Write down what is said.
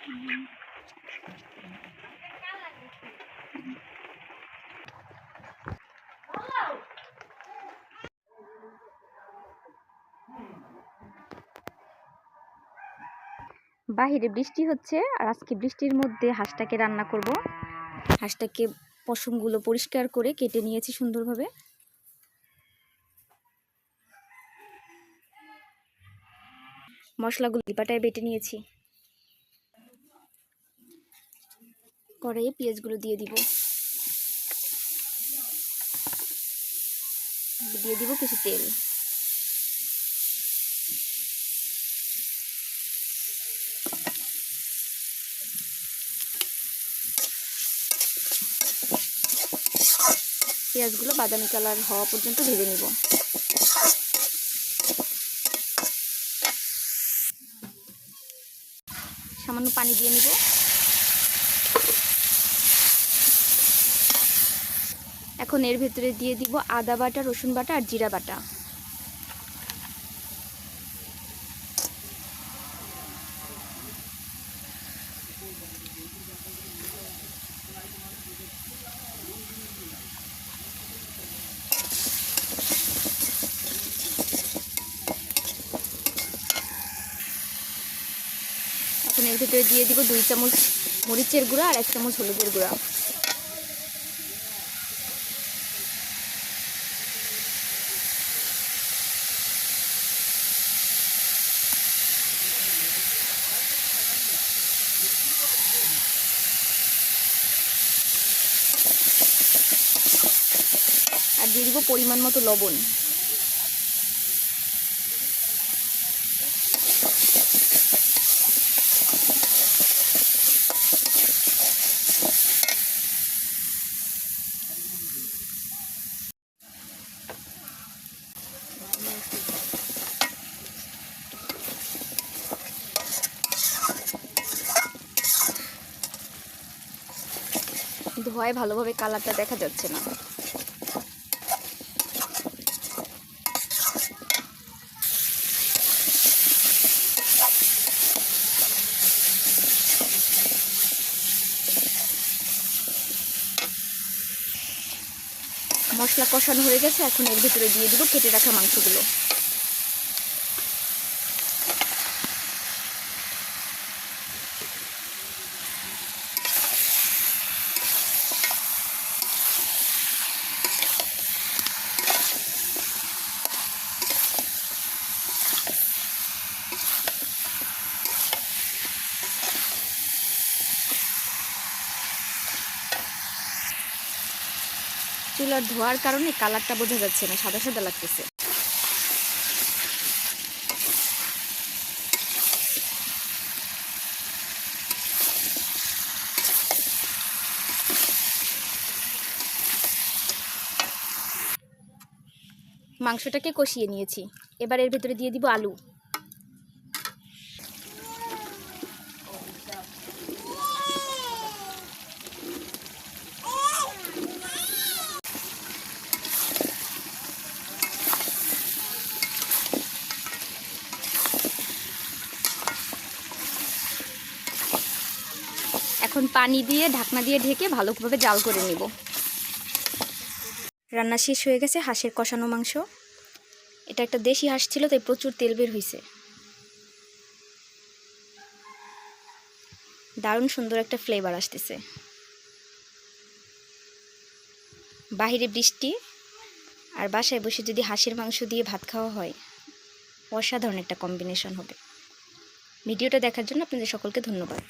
বাহিরে বৃষ্টি হচ্ছে আর আজকে বৃষ্টির মধ্যে হাঁসটাকে রান্না করব। হাঁসটাকে পশমগুলো পরিষ্কার করে কেটে নিয়েছি সুন্দরভাবে। মশলাগুলো পাটায় বেটে নিয়েছি। কড়াইয়ে পেঁয়াজগুলো দিয়ে দিব, দিয়ে দিব কিছু তেল। পেঁয়াজগুলো বাদামি কালার হওয়া পর্যন্ত ভেজে নিব। সামান্য পানি দিয়ে নিব। এখন এর ভেতরে দিয়ে দিব আদা বাটা, রসুন বাটা আর জিরা বাটা। এখন এর ভেতরে দিয়ে দিব 2 চামচ মরিচের গুঁড়া আর 1 চামচ হলুদের গুঁড়া। আর দিয়ে দিব পরিমাণ মতো লবণ। ধোয়ায় ভালোভাবে কালারটা দেখা যাচ্ছে না। মশলা কষানো হয়ে গেছে, এখন এর ভিতরে দিয়ে দিব কেটে রাখা মাংসগুলো। চুলার ধোয়ার কারণে কালারটা বোঝা যাচ্ছে না, সাদা সাদা লাগতেছে। মাংসটাকে কষিয়ে নিয়েছি, এবার এর ভেতরে দিয়ে দিব আলু। এখন পানি দিয়ে ঢাকনা দিয়ে ঢেকে ভালোভাবে জাল করে নিব। রান্না শেষ হয়ে গেছে হাঁসের কষানো মাংস। এটা একটা দেশি হাঁস ছিল, তাই প্রচুর তেল বের হয়েছে। দারুণ সুন্দর একটা ফ্লেভার আসতেছে। বাহিরে বৃষ্টি আর বাসায় বসে যদি হাঁসের মাংস দিয়ে ভাত খাওয়া হয়, অসাধারণ একটা কম্বিনেশন হবে। ভিডিওটা দেখার জন্য আপনাদের সকলকে ধন্যবাদ।